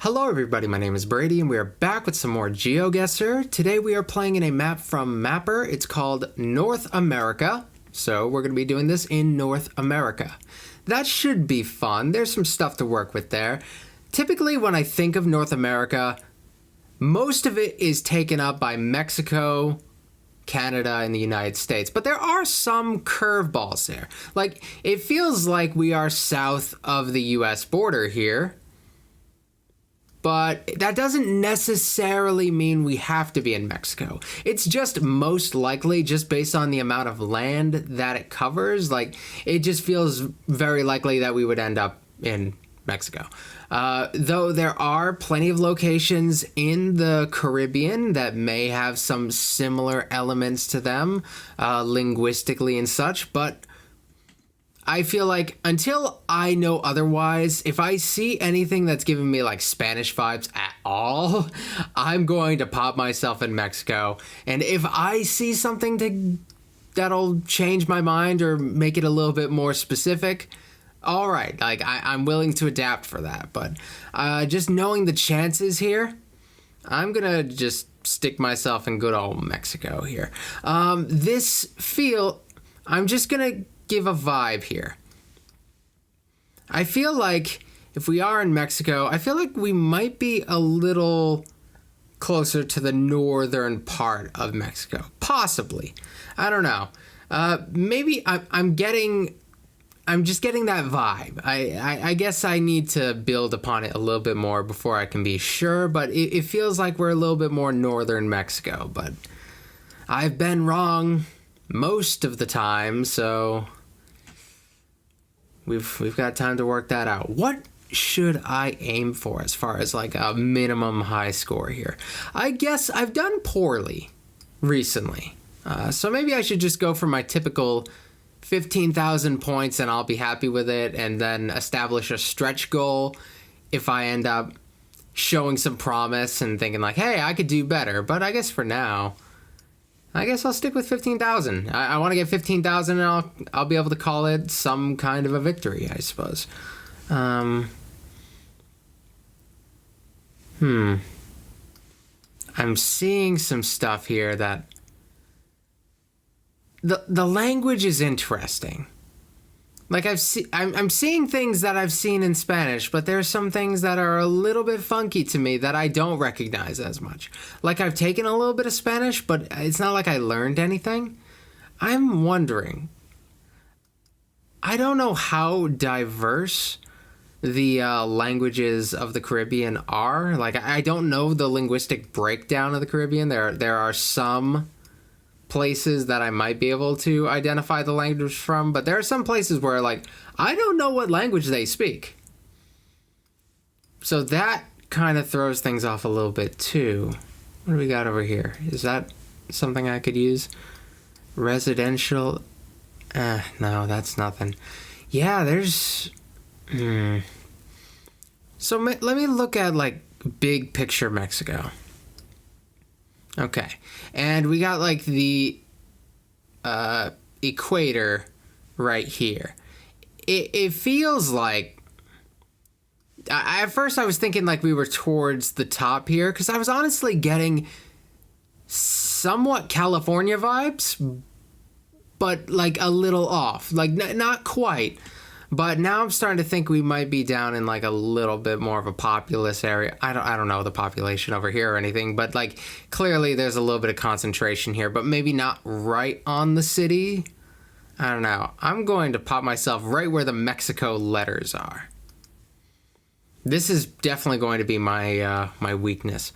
Hello everybody, my name is Brady and we are back with some more GeoGuessr. Today we are playing in a map from Mapper. It's called North America. So we're going to be doing this in North America. That should be fun. There's some stuff to work with there. Typically when I think of North America, most of it is taken up by Mexico, Canada, and the United States. But there are some curveballs there. Like, it feels like we are south of the US border here. But that doesn't necessarily mean we have to be in Mexico. It's just most likely, just based on the amount of land that it covers, like, it just feels very likely that we would end up in Mexico. Though there are plenty of locations in the Caribbean that may have some similar elements to them, linguistically and such, but I feel like until I know otherwise, if I see anything that's giving me like Spanish vibes at all, I'm going to pop myself in Mexico. And if I see something that'll change my mind or make it a little bit more specific, all right, like I'm willing to adapt for that. But just knowing the chances here, I'm gonna just stick myself in good old Mexico here. I'm just gonna give a vibe here. I feel like if we are in Mexico, I feel like we might be a little closer to the northern part of Mexico. Possibly. I don't know. Maybe I'm just getting that vibe. I guess I need to build upon it a little bit more before I can be sure, but it feels like we're a little bit more northern Mexico, but I've been wrong most of the time, so we've got time to work that out. What should I aim for as far as like a minimum high score here? I guess I've done poorly recently, so maybe I should just go for my typical 15,000 points and I'll be happy with it, and then establish a stretch goal if I end up showing some promise and thinking like, hey, I could do better. But I guess for now, I guess I'll stick with 15,000. I want to get 15,000 and I'll be able to call it some kind of a victory, I suppose. I'm seeing some stuff here that the language is interesting. Like I'm seeing things that I've seen in Spanish, but there's some things that are a little bit funky to me that I don't recognize as much. Like I've taken a little bit of Spanish, but it's not like I learned anything. I'm wondering, I don't know how diverse the languages of the Caribbean are. Like I don't know the linguistic breakdown of the Caribbean. There are some places that I might be able to identify the language from, but there are some places where like I don't know what language they speak. So that kind of throws things off a little bit too. What do we got over here? Is that something I could use? Residential? No, that's nothing. Yeah, there's... So let me look at like big picture Mexico. Okay, and we got like the equator right here. It feels like, at first I was thinking like we were towards the top here, because I was honestly getting somewhat California vibes, but like a little off, like not quite. But now I'm starting to think we might be down in like a little bit more of a populous area. I don't know the population over here or anything, but like clearly there's a little bit of concentration here, but maybe not right on the city. I don't know. I'm going to pop myself right where the Mexico letters are. This is definitely going to be my my weakness,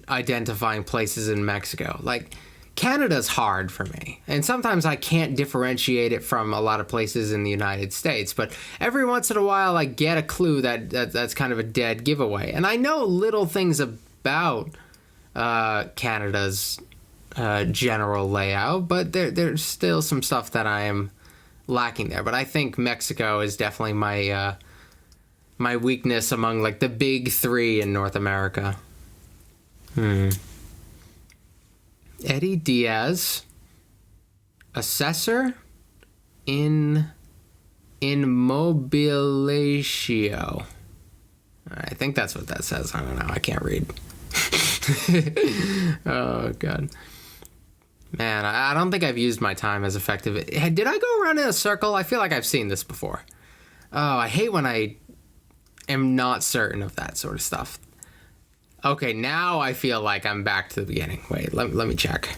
identifying places in Mexico. Like, Canada's hard for me, and sometimes I can't differentiate it from a lot of places in the United States, but every once in a while I get a clue that's kind of a dead giveaway. And I know little things about Canada's general layout, but there's still some stuff that I am lacking there. But I think Mexico is definitely my my weakness among like the big three in North America. Eddie Diaz, assessor in mobilatio. I think that's what that says. I don't know. I can't read. Oh, God. Man, I don't think I've used my time as effective. Did I go around in a circle? I feel like I've seen this before. Oh, I hate when I am not certain of that sort of stuff. Okay, now I feel like I'm back to the beginning. Wait, let me check.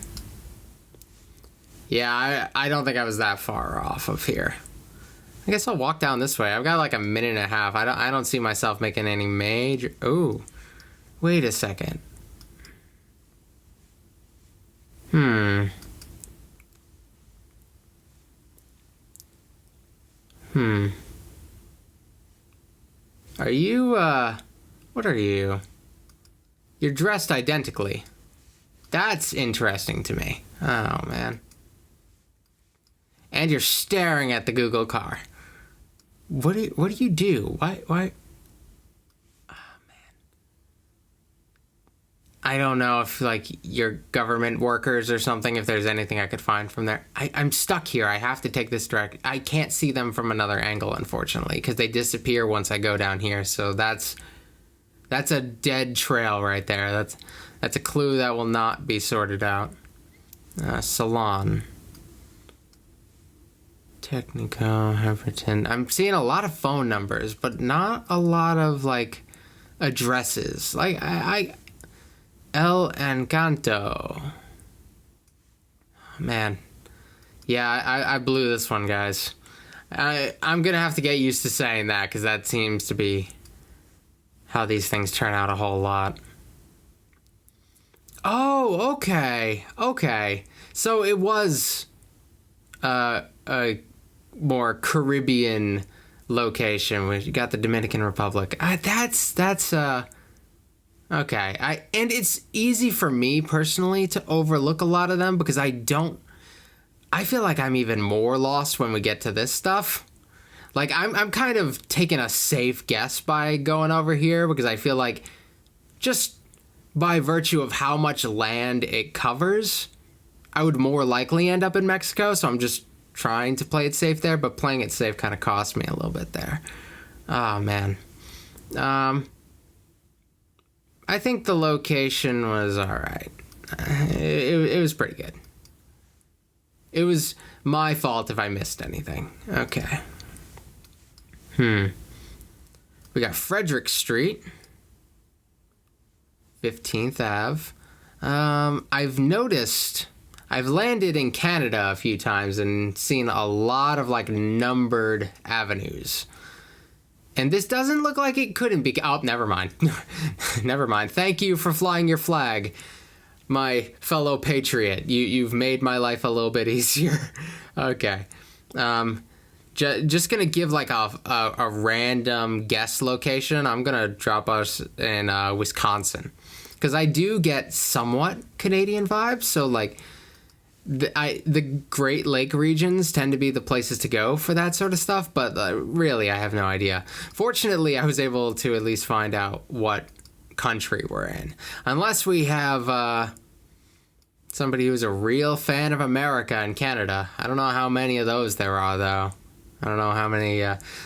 Yeah, I don't think I was that far off of here. I guess I'll walk down this way. I've got like a minute and a half. I don't see myself making any major... Ooh. Wait a second. Are you, what are you? You're dressed identically. That's interesting to me. Oh, man. And you're staring at the Google car. What do you do? Why? Oh, man. I don't know if, like, you're government workers or something, if there's anything I could find from there. I'm stuck here. I have to take this direct. I can't see them from another angle, unfortunately, because they disappear once I go down here. So that's a dead trail right there. That's a clue that will not be sorted out. Salon. Technico, Everton. I'm seeing a lot of phone numbers, but not a lot of, like, addresses. Like, El Encanto. Man. Yeah, I blew this one, guys. I'm gonna have to get used to saying that, because that seems to be how these things turn out a whole lot. Oh, okay. Okay. So it was a more Caribbean location. You got the Dominican Republic. That's okay. And it's easy for me personally to overlook a lot of them because I feel like I'm even more lost when we get to this stuff. Like I'm kind of taking a safe guess by going over here because I feel like just by virtue of how much land it covers, I would more likely end up in Mexico. So I'm just trying to play it safe there, but playing it safe kind of cost me a little bit there. Oh, man. I think the location was all right. It was pretty good. It was my fault if I missed anything. Okay. We got Frederick Street. 15th Ave. I've noticed... I've landed in Canada a few times and seen a lot of, like, numbered avenues. And this doesn't look like it couldn't be... Oh, never mind. Never mind. Thank you for flying your flag, my fellow patriot. You've made my life a little bit easier. Okay. Just gonna give, like, a random guess location. I'm gonna drop us in Wisconsin. Because I do get somewhat Canadian vibes, so, like... The Great Lake regions tend to be the places to go for that sort of stuff, but really I have no idea. Fortunately, I was able to at least find out what country we're in. Unless we have somebody who's a real fan of America in Canada. I don't know how many of those there are, though. I don't know how many...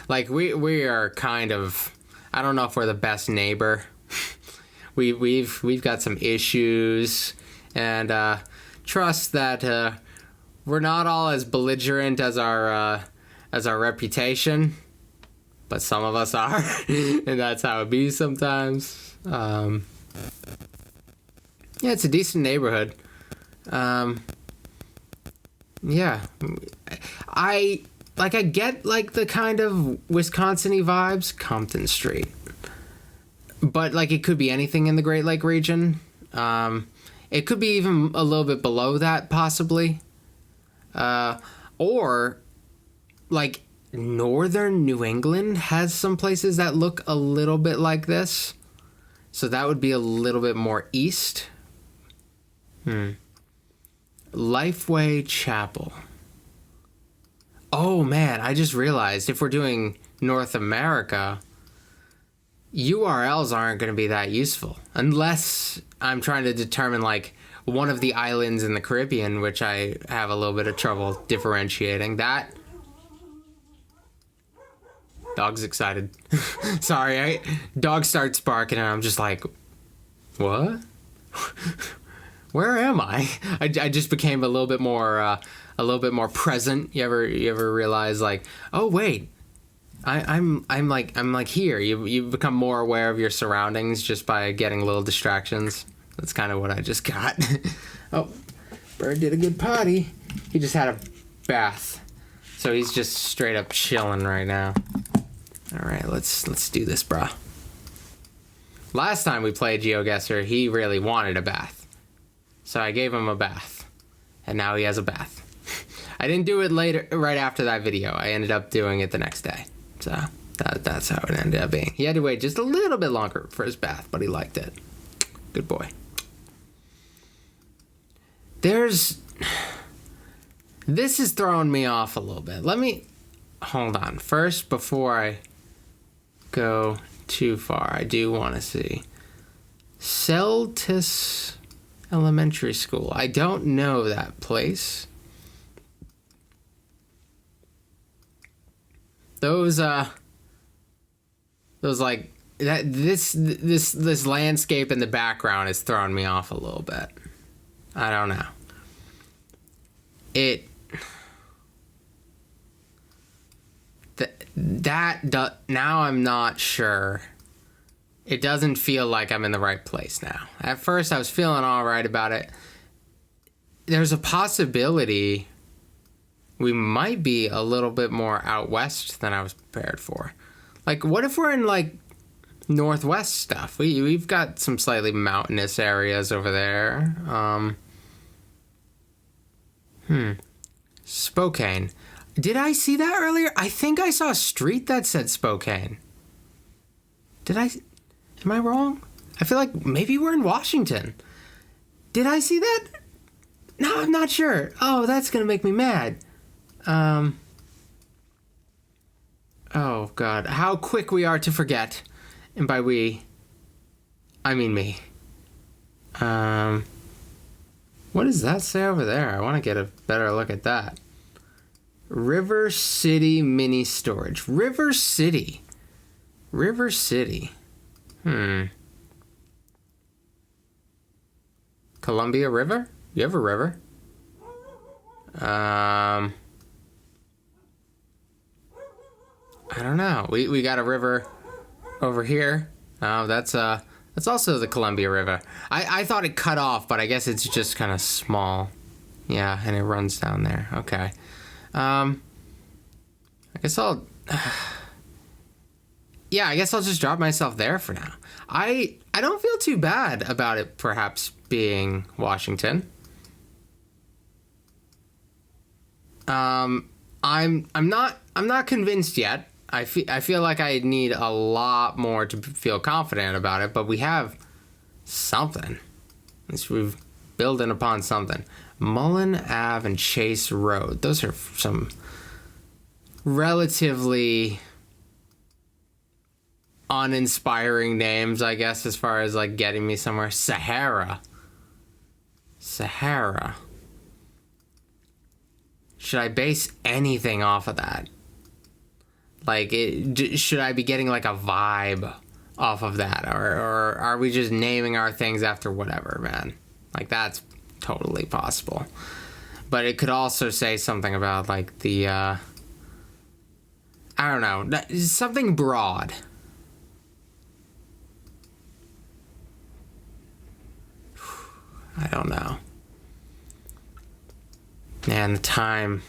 like, we are kind of... I don't know if we're the best neighbor. We've got some issues, and... trust that we're not all as belligerent as our reputation, but some of us are, and that's how it be sometimes. Yeah, it's a decent neighborhood. Yeah, I get like the kind of Wisconsin-y vibes, Compton Street, but like it could be anything in the Great Lake region. It could be even a little bit below that, possibly. Or, like, northern New England has some places that look a little bit like this. So that would be a little bit more east. Lifeway Chapel. Oh, man, I just realized if we're doing North America... URLs aren't going to be that useful unless I'm trying to determine like one of the islands in the Caribbean, which I have a little bit of trouble differentiating. That Dog's excited. Sorry, dog starts barking and I'm just like, what? Where am I? I just became a little bit more present. You ever realize like, oh wait, I'm like here. You become more aware of your surroundings just by getting little distractions. That's kind of what I just got. Oh, bird did a good potty. He just had a bath, so he's just straight up chilling right now. All right, let's do this, brah. Last time we played GeoGuessr, he really wanted a bath, so I gave him a bath, and now he has a bath. I didn't do it right after that video. I ended up doing it the next day, so that's how it ended up being. He had to wait just a little bit longer for his bath, but he liked it. Good boy. This is throwing me off a little bit. Let me hold on first before I go too far. I do want to see Celtis Elementary School. I don't know that place. Those like that this landscape in the background is throwing me off a little bit. I don't know. Now I'm not sure. It doesn't feel like I'm in the right place now. At first I was feeling all right about it. There's a possibility we might be a little bit more out west than I was prepared for. Like, what if we're in like northwest stuff? We've got some slightly mountainous areas over there. Spokane. Did I see that earlier? I think I saw a street that said Spokane. Am I wrong? I feel like maybe we're in Washington. Did I see that? No, I'm not sure. Oh, that's gonna make me mad. Oh God, how quick we are to forget. And by we, I mean me. What does that say over there? I want to get a better look at that. River City Mini Storage. River City. Columbia River? You have a river? I don't know. We got a river over here. Oh, that's also the Columbia River. I thought it cut off, but I guess it's just kind of small. Yeah, and it runs down there. Okay. I guess I'll just drop myself there for now. I don't feel too bad about it perhaps being Washington. I'm not convinced yet. I feel like I need a lot more to feel confident about it, but we have something. At least we've building upon something. Mullen Ave and Chase Road. Those are some relatively uninspiring names, I guess, as far as like getting me somewhere. Sahara. Should I base anything off of that? Like, should I be getting like a vibe off of that? Or are we just naming our things after whatever, man? Like, that's totally possible. But it could also say something about like the, I don't know, something broad. I don't know. Man, the time,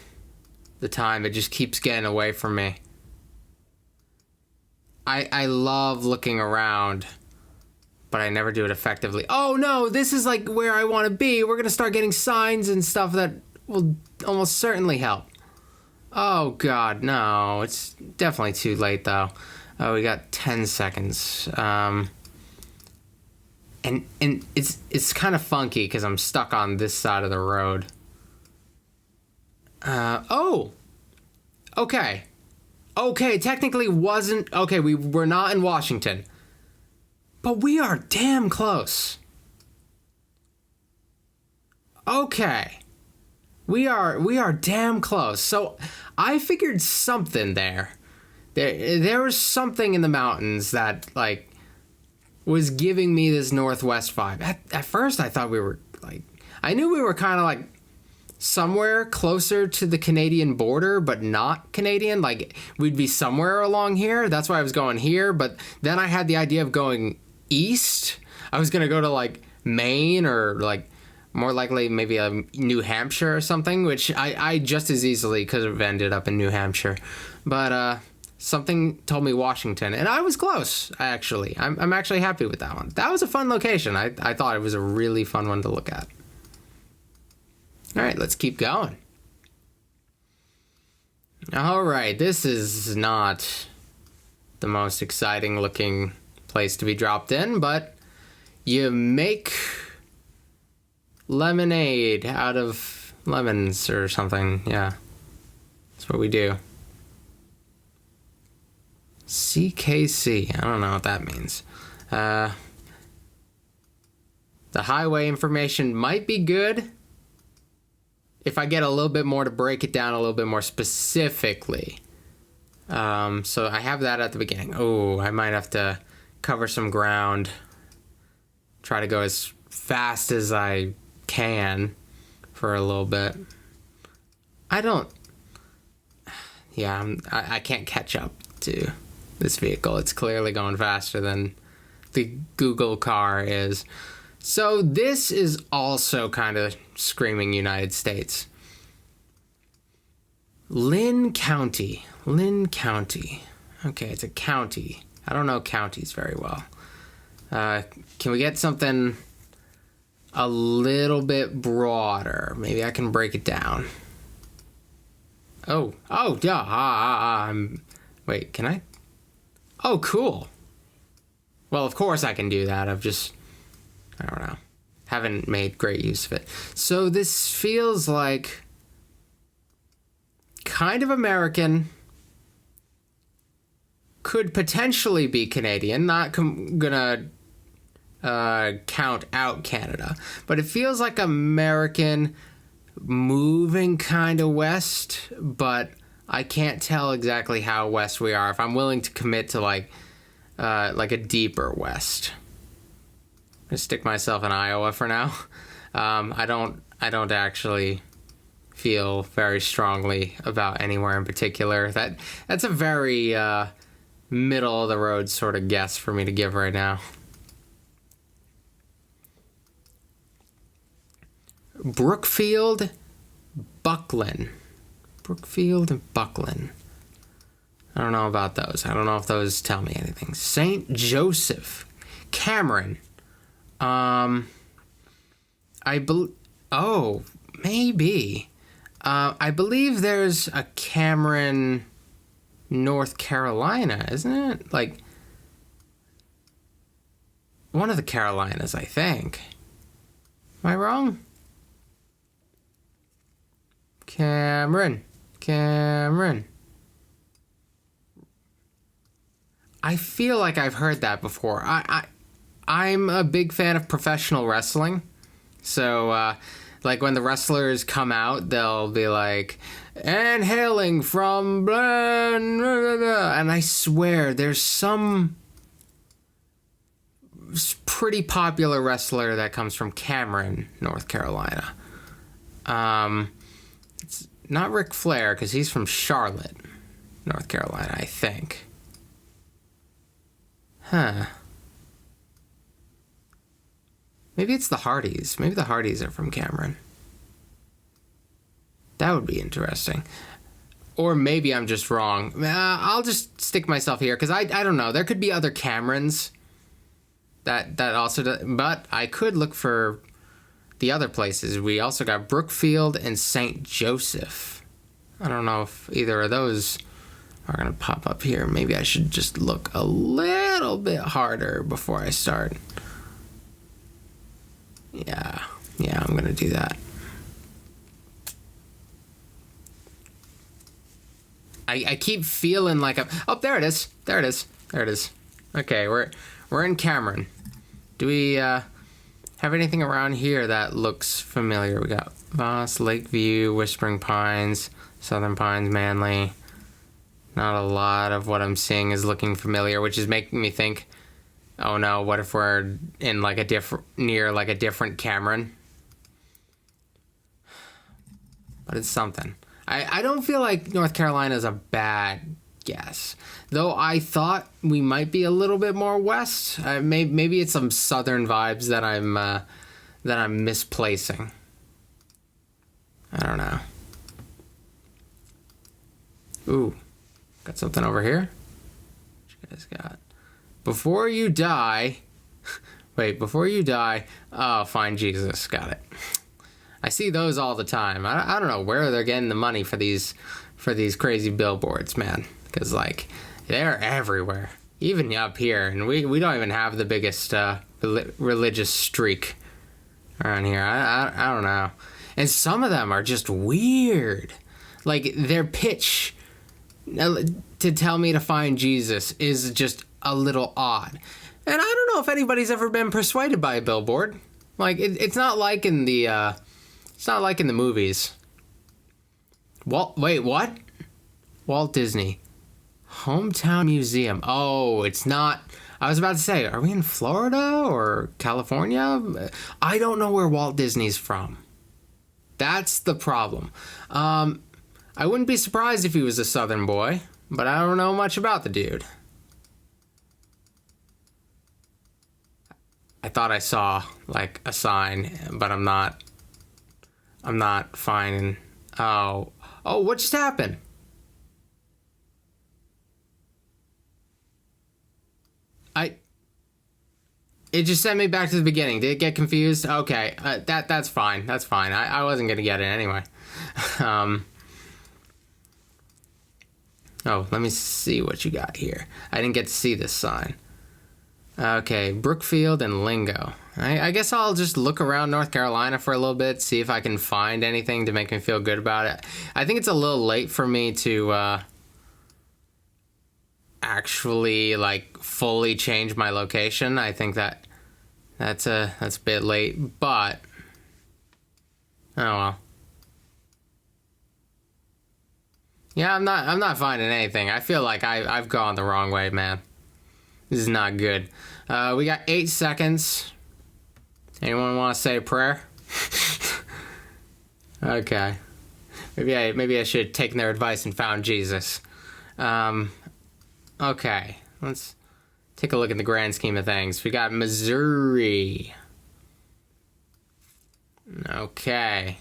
it just keeps getting away from me. I love looking around, but I never do it effectively. Oh no, this is like where I want to be. We're going to start getting signs and stuff that will almost certainly help. Oh God, no, it's definitely too late though. Oh, we got 10 seconds. And it's kind of funky because I'm stuck on this side of the road. Okay, technically wasn't... Okay, we're not in Washington. But we are damn close. Okay. We are damn close. So I figured something there There was something in the mountains that, like, was giving me this Northwest vibe. At first, I thought we were, like... I knew we were kind of, like, somewhere closer to the Canadian border, but not Canadian. Like, we'd be somewhere along here. That's why I was going here. But then I had the idea of going east. I was going to go to, like, Maine or, like, more likely maybe New Hampshire or something, which I just as easily could have ended up in New Hampshire. But, something told me Washington, and I was close, actually. I'm actually happy with that one. That was a fun location. I thought it was a really fun one to look at. All right, let's keep going. All right, this is not the most exciting looking place to be dropped in, but you make lemonade out of lemons or something. Yeah, that's what we do. CKC. I don't know what that means. The highway information might be good if I get a little bit more to break it down a little bit more specifically. So I have that at the beginning. Oh, I might have to cover some ground. Try to go as fast as I can for a little bit. I can't catch up to this vehicle. It's clearly going faster than the Google car is. So this is also kind of screaming United States. Lynn County. Okay, it's a county. I don't know counties very well. Can we get something a little bit broader? Maybe I can break it down. Yeah. Wait, can I? Oh, cool. Well, of course I can do that. I don't know. Haven't made great use of it. So this feels like kind of American. Could potentially be Canadian. Not gonna count out Canada. But it feels like American moving kind of west, but I can't tell exactly how west we are. If I'm willing to commit to like a deeper west. I'm gonna stick myself in Iowa for now. I don't actually feel very strongly about anywhere in particular. That's a very middle of the road sort of guess for me to give right now. Brookfield, Buckland. Brookfield and Buckland. I don't know about those. I don't know if those tell me anything. St. Joseph. Cameron. Maybe. I believe there's a Cameron, North Carolina, isn't it? Like, one of the Carolinas, I think. Am I wrong? Cameron. I feel like I've heard that before. I'm a big fan of professional wrestling. So, like, when the wrestlers come out, they'll be like, and hailing from blah, blah, blah, and I swear there's some pretty popular wrestler that comes from Cameron, North Carolina. It's not Ric Flair, because he's from Charlotte, North Carolina, I think. Huh. Maybe it's the Hardys. Maybe the Hardys are from Cameron. That would be interesting. Or maybe I'm just wrong. I'll just stick myself here, because I don't know. There could be other Camerons that also do, but I could look for the other places. We also got Brookfield and St. Joseph. I don't know if either of those are going to pop up here. Maybe I should just look a little bit harder before I start. Yeah, I'm going to do that. I keep feeling like there it is. Okay, we're in Cameron. Do we have anything around here that looks familiar? We got Voss, Lakeview, Whispering Pines, Southern Pines, Manly, Not a lot of what I'm seeing is looking familiar, which is making me think, oh no, what if we're in like a different Cameron? But it's something. I don't feel like North Carolina is a bad guess, though. I thought we might be a little bit more west. Maybe it's some southern vibes that I'm misplacing. I don't know. Ooh, got something over here. What you guys got? Before you die. Wait, before you die. Oh, find Jesus. Got it. I see those all the time. I don't know where they're getting the money for these crazy billboards, man. Because, like, they're everywhere. Even up here. And we don't even have the biggest religious streak around here. I don't know. And some of them are just weird. Like, their pitch to tell me to find Jesus is just a little odd. And I don't know if anybody's ever been persuaded by a billboard. Like, it's not like in the... It's not like in the movies. Wait, what? Walt Disney. Hometown Museum. Oh, it's not... I was about to say, are we in Florida or California? I don't know where Walt Disney's from. That's the problem. I wouldn't be surprised if he was a Southern boy, but I don't know much about the dude. I thought I saw, like, a sign, but I'm not finding... Oh, what just happened? It just sent me back to the beginning. Did it get confused? Okay, that's fine. That's fine. I wasn't gonna get it anyway. Oh, let me see what you got here. I didn't get to see this sign. Okay, Brookfield and Lingo. I guess I'll just look around North Carolina for a little bit, see if I can find anything to make me feel good about it. I think it's a little late for me to actually, like, fully change my location. I think that's a bit late, but oh well. Yeah, I'm not finding anything. I feel like I've gone the wrong way, man. This is not good. We got 8 seconds. Anyone want to say a prayer? Okay. Maybe I should have taken their advice and found Jesus. Okay. Let's take a look at the grand scheme of things. We got Missouri. Okay.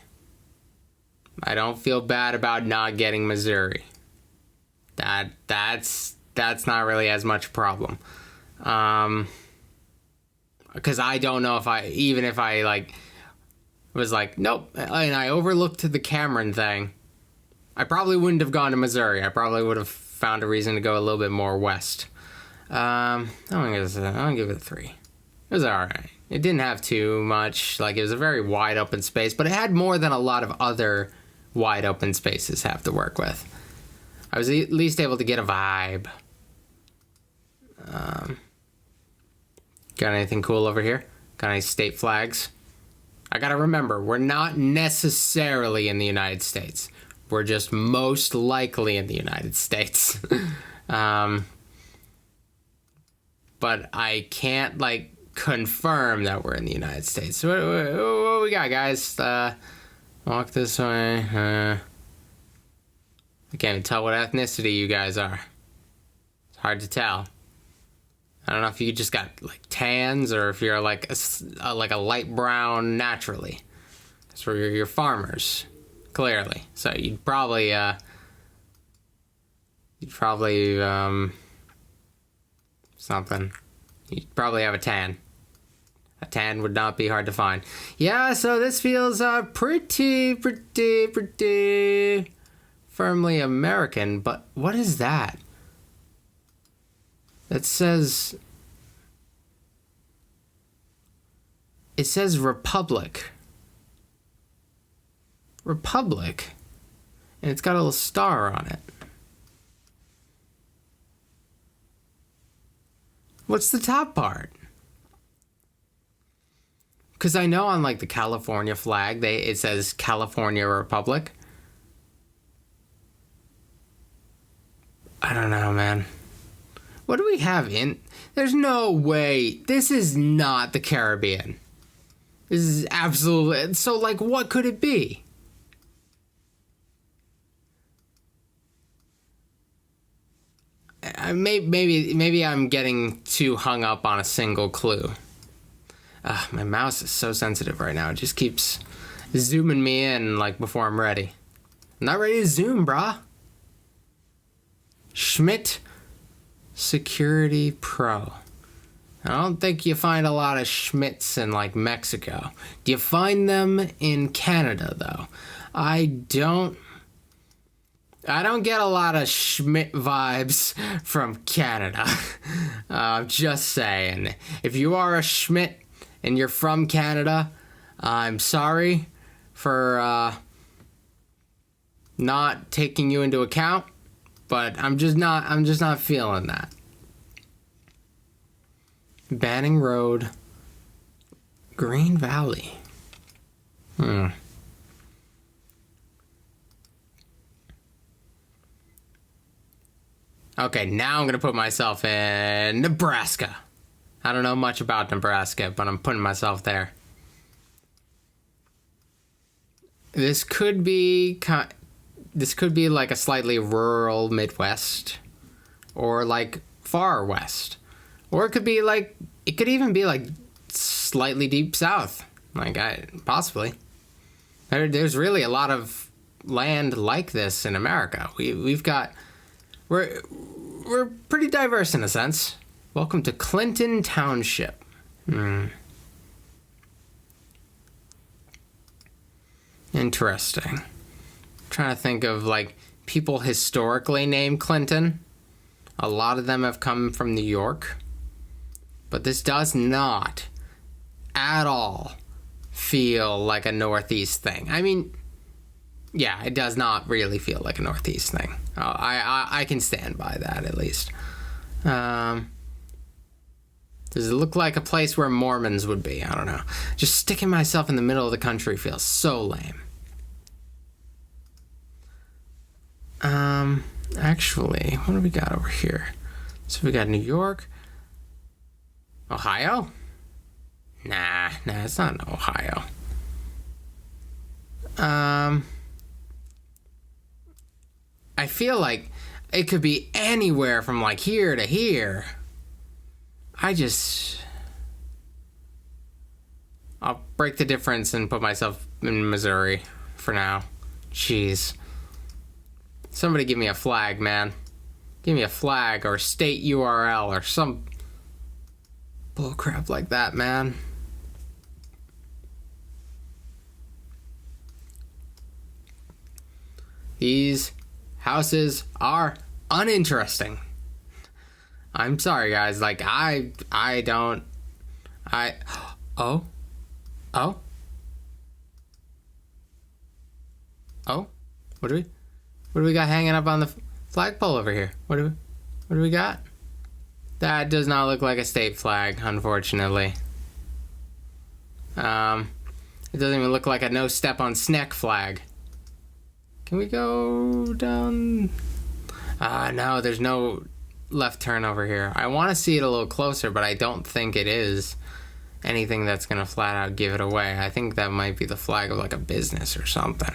I don't feel bad about not getting Missouri. That's not really as much a problem. Because I don't know if I like was like, nope, and I overlooked the Cameron thing, I probably wouldn't have gone to Missouri. I probably would have found a reason to go a little bit more west. I'm gonna give it a 3. It was alright. It didn't have too much, like, it was a very wide open space, but it had more than a lot of other wide open spaces have to work with. I was at least able to get a vibe. Got anything cool over here? Got any state flags? I gotta remember, we're not necessarily in the United States. We're just most likely in the United States. But I can't, like, confirm that we're in the United States. What we got, guys? Walk this way. I can't even tell what ethnicity you guys are. It's hard to tell. I don't know if you just got, like, tans or if you're like a light brown naturally. That's where you're farmers, clearly. So you'd probably something. You'd probably have a tan. A tan would not be hard to find. Yeah, so this feels pretty firmly American, but what is that? It says Republic. Republic. And it's got a little star on it. What's the top part? Because I know on, like, the California flag, it says California Republic. I don't know, man. What do we have in... There's no way. This is not the Caribbean. This is absolutely... So, like, what could it be? Maybe I'm getting too hung up on a single clue. My mouse is so sensitive right now. It just keeps zooming me in, like, before I'm ready. I'm not ready to zoom, brah. Schmidt Security Pro. I don't think you find a lot of Schmidts in, like, Mexico. Do you find them in Canada, though? I don't get a lot of Schmidt vibes from Canada. I'm just saying. If you are a Schmidt and you're from Canada, I'm sorry for not taking you into account, but I'm just not feeling that. Banning Road, Green Valley. Okay, now I'm gonna put myself in Nebraska. I don't know much about Nebraska, but I'm putting myself there. This could be like a slightly rural Midwest, or like far west, or it could even be like slightly deep south, like possibly. There's really a lot of land like this in America. We're pretty diverse in a sense. Welcome to Clinton Township. Interesting. I'm trying to think of like people historically named Clinton. A lot of them have come from New York. But this does not at all feel like a Northeast thing. I mean, yeah, it does not really feel like a Northeast thing. I can stand by that at least. Does it look like a place where Mormons would be? I don't know. Just sticking myself in the middle of the country feels so lame. Actually, what do we got over here? So we got New York. Ohio? Nah, it's not in Ohio. I feel like it could be anywhere from like here to here. I'll break the difference and put myself in Missouri for now. Jeez. Somebody give me a flag, man. Give me a flag or state URL or some bullcrap like that, man. These houses are uninteresting. I'm sorry, guys. Like, oh? What do we got hanging up on the flagpole over here? What do we got? That does not look like a state flag, unfortunately. It doesn't even look like a no step on Sneck flag. Can we go down? No, there's no left turn over here. I want to see it a little closer, but I don't think it is anything that's going to flat out give it away. I think that might be the flag of like a business or something.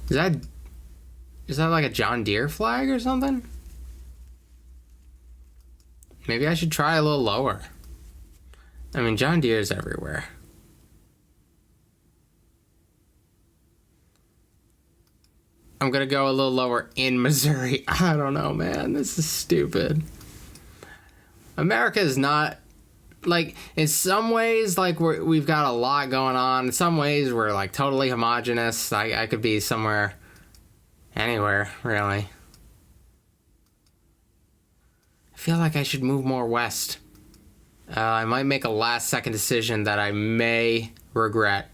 Is that like a John Deere flag or something? Maybe I should try a little lower. I mean, John Deere's everywhere. I'm gonna go a little lower in Missouri. I don't know, man. This is stupid. America is not, like, in some ways, like, we've got a lot going on. In some ways, we're, like, totally homogenous. I could be somewhere, anywhere, really. I feel like I should move more west. I might make a last-second decision that I may regret.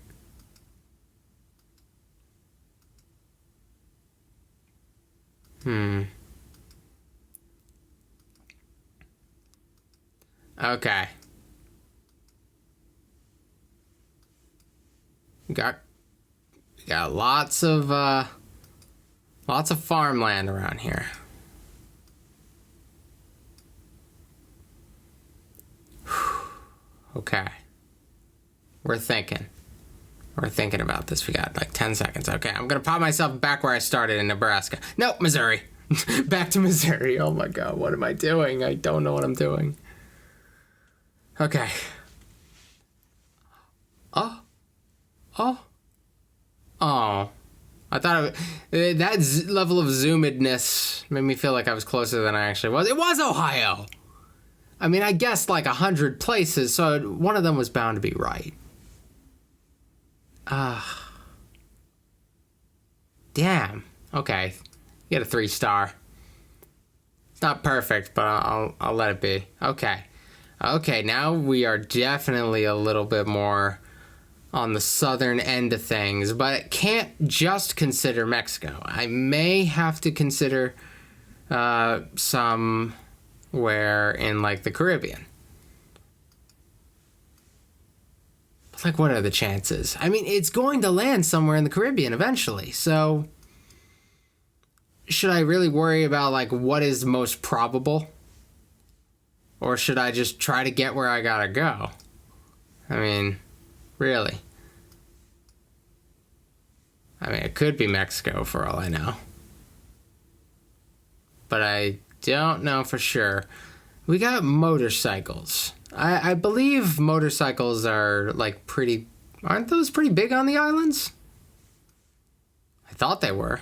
Okay. Got lots of Lots of farmland around here. Okay. We're thinking about this. We got like 10 seconds. Okay, I'm gonna pop myself back where I started in Nebraska. Nope, Missouri. Back to Missouri. Oh my god, what am I doing? I don't know what I'm doing. Okay. Oh. I thought that level of zoomedness made me feel like I was closer than I actually was. It was Ohio! I mean, I guessed like 100 places, so one of them was bound to be right. Damn. Okay. You get a 3-star. It's not perfect, but I'll let it be. Okay. Okay, now we are definitely a little bit more on the southern end of things, but it can't just consider Mexico. I may have to consider somewhere in like the Caribbean. Like, what are the chances? I mean, it's going to land somewhere in the Caribbean eventually, so should I really worry about, like, what is most probable? Or should I just try to get where I gotta go? I mean, really? I mean, it could be Mexico for all I know. But I don't know for sure. We got motorcycles. I believe motorcycles are like pretty... Aren't those pretty big on the islands? I thought they were.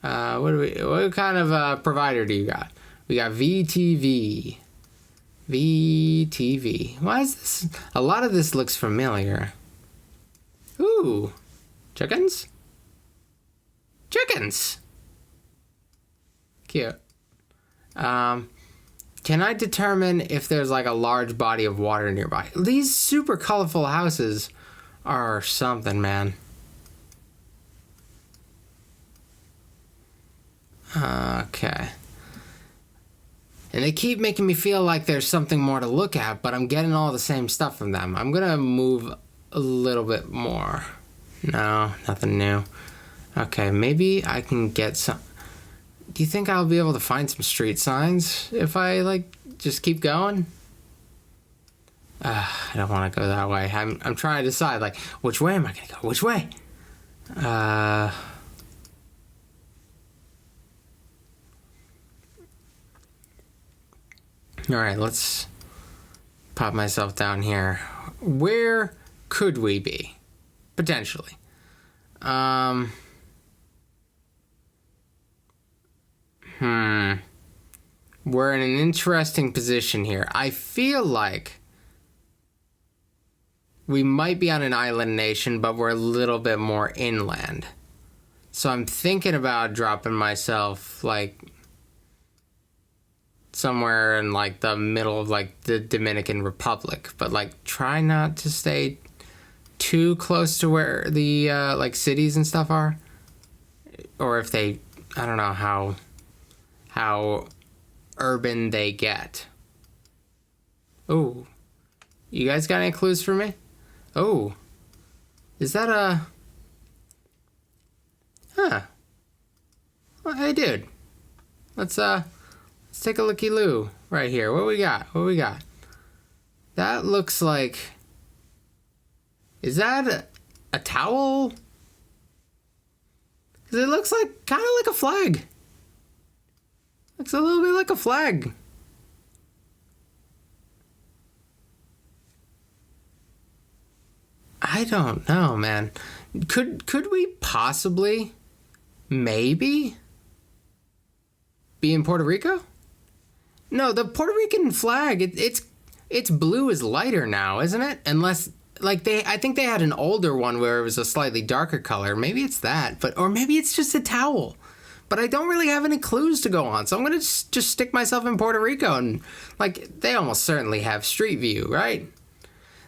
What kind of provider do you got? We got VTV. VTV. Why is this? A lot of this looks familiar. Ooh. Chickens? Chickens! Cute. Can I determine if there's like a large body of water nearby? These super colorful houses are something, man. Okay. And they keep making me feel like there's something more to look at, but I'm getting all the same stuff from them. I'm gonna move a little bit more. No, nothing new. Okay, maybe I can get some... Do you think I'll be able to find some street signs if I, like, just keep going? I don't want to go that way. I'm trying to decide, like, which way am I going to go? Which way? Alright, let's pop myself down here. Where could we be? Potentially. We're in an interesting position here. I feel like we might be on an island nation, but we're a little bit more inland. So I'm thinking about dropping myself, like, somewhere in, like, the middle of, like, the Dominican Republic. But, like, try not to stay too close to where the, like, cities and stuff are. Or if they... I don't know how urban they get. Oh. You guys got any clues for me? Oh. Is that a... Huh. Well, hey, dude. Let's take a looky-loo right here. What we got? What we got? That looks like... Is that a towel? Because it looks like... kind of like a flag. Looks a little bit like a flag. I don't know, man. Could we possibly, maybe, be in Puerto Rico? No, the Puerto Rican flag, its blue is lighter now, isn't it? Unless, like, I think they had an older one where it was a slightly darker color. Maybe it's that, or maybe it's just a towel. But I don't really have any clues to go on, so I'm gonna just stick myself in Puerto Rico, and, like, they almost certainly have Street View, right?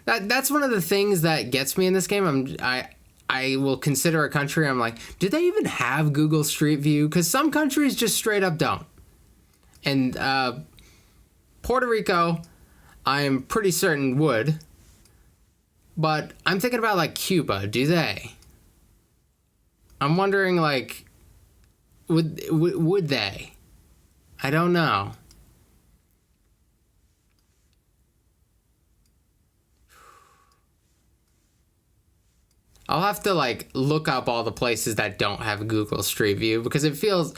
That's one of the things that gets me in this game. I will consider a country, I'm like, do they even have Google Street View? Because some countries just straight up don't. And Puerto Rico, I'm pretty certain would. But I'm thinking about, like, Cuba. Do they? I'm wondering, like, would they? I don't know. I'll have to, like, look up all the places that don't have Google Street View, because it feels...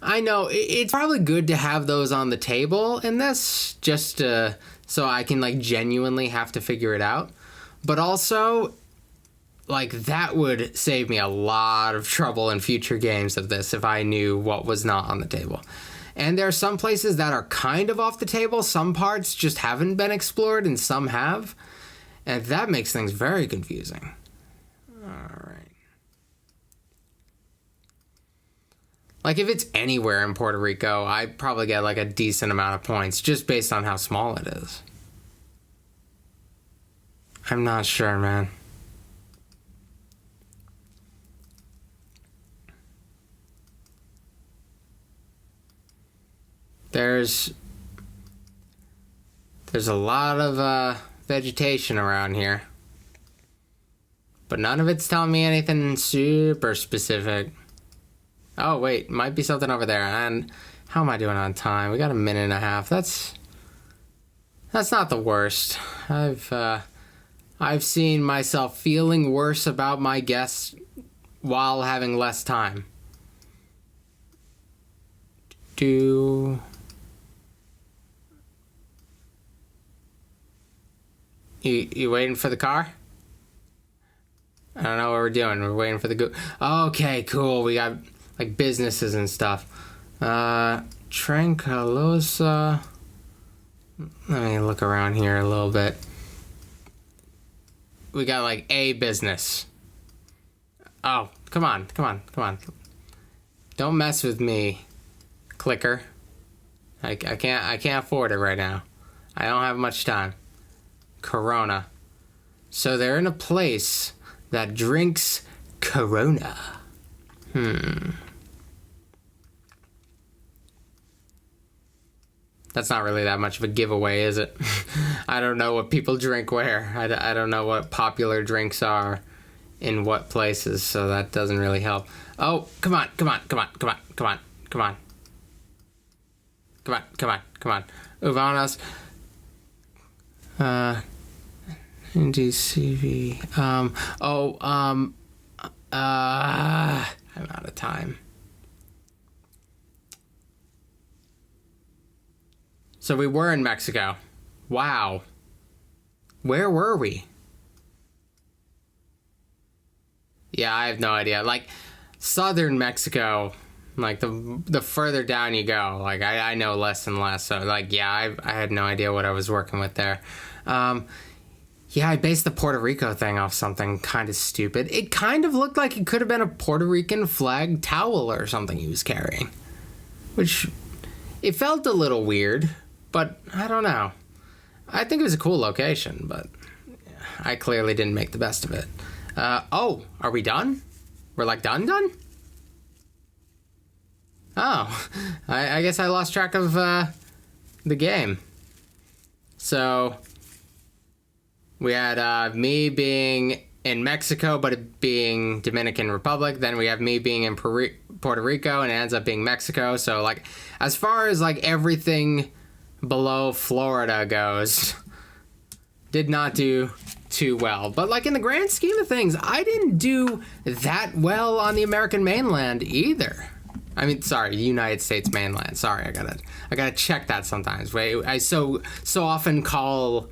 I know, it's probably good to have those on the table in this, just so I can, like, genuinely have to figure it out. But also, like, that would save me a lot of trouble in future games of this if I knew what was not on the table. And there are some places that are kind of off the table. Some parts just haven't been explored, and some have. And that makes things very confusing. All right. Like, if it's anywhere in Puerto Rico, I'd probably get, like, a decent amount of points just based on how small it is. I'm not sure, man. There's a lot of vegetation around here. But none of it's telling me anything super specific. Oh, wait, might be something over there. And how am I doing on time? We got a minute and a half. That's not the worst. I've seen myself feeling worse about my guess while having less time. You waiting for the car? I don't know what we're doing. We're waiting for the Okay, cool. We got, like, businesses and stuff. Tranquillosa. Let me look around here a little bit. We got, like, a business. Oh, come on. Don't mess with me, clicker. I can't afford it right now. I don't have much time. Corona. So they're in a place that drinks Corona. That's not really that much of a giveaway, is it? I don't know what people drink where. I don't know what popular drinks are in what places, so that doesn't really help. Oh, come on. Uvanos. NDCV. I'm out of time. So we were in Mexico. Wow. Where were we? Yeah, I have no idea. Like, southern Mexico, like, the further down you go, like, I know less and less. So, like, yeah, I had no idea what I was working with there. Yeah, I based the Puerto Rico thing off something kind of stupid. It kind of looked like it could have been a Puerto Rican flag towel or something he was carrying. Which, it felt a little weird, but I don't know. I think it was a cool location, but I clearly didn't make the best of it. Oh, are we done? We're, like, done? Oh, I guess I lost track of the game. So... we had me being in Mexico, but it being Dominican Republic. Then we have me being in Puerto Rico, and it ends up being Mexico. So, like, as far as, like, everything below Florida goes, did not do too well. But, like, in the grand scheme of things, I didn't do that well on the American mainland either. I mean, sorry, United States mainland. Sorry, I gotta check that sometimes. Wait, I so often call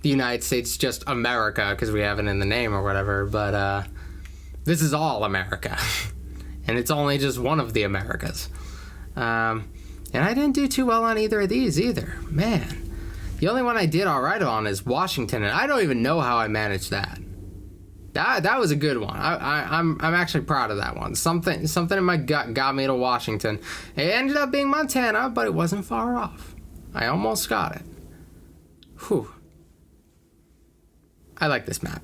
the United States just America because we have it in the name or whatever, but this is all America. And it's only just one of the Americas. And I didn't do too well on either of these either. Man. The only one I did all right on is Washington, and I don't even know how I managed that. That was a good one. I'm actually proud of that one. Something in my gut got me to Washington. It ended up being Montana, but it wasn't far off. I almost got it. Whew. I like this map.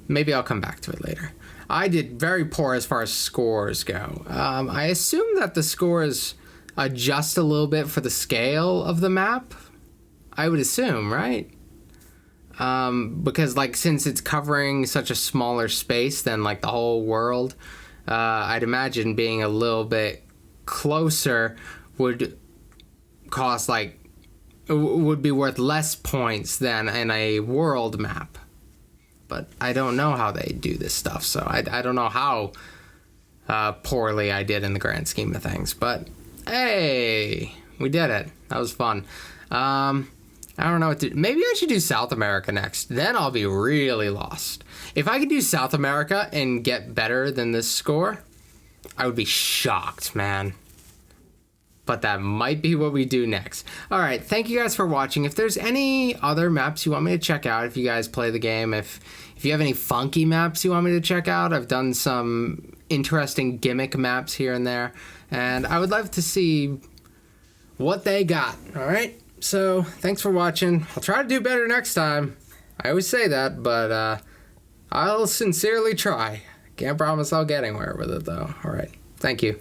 Maybe I'll come back to it later. I did very poor as far as scores go. I assume that the scores adjust a little bit for the scale of the map. I would assume, right? Because, like, since it's covering such a smaller space than, like, the whole world, I'd imagine being a little bit closer would cost like would be worth less points than in a world map. But I don't know how they do this stuff, so I don't know how poorly I did in the grand scheme of things. But hey, we did it. That was fun. I don't know what to... Maybe I should do South America next. Then I'll be really lost. If I could do South America and get better than this score, I would be shocked, man. But that might be what we do next. All right, thank you guys for watching. If there's any other maps you want me to check out, if you guys play the game, if you have any funky maps you want me to check out, I've done some interesting gimmick maps here and there, and I would love to see what they got. All right, so thanks for watching. I'll try to do better next time. I always say that, but I'll sincerely try. Can't promise I'll get anywhere with it, though. All right, thank you.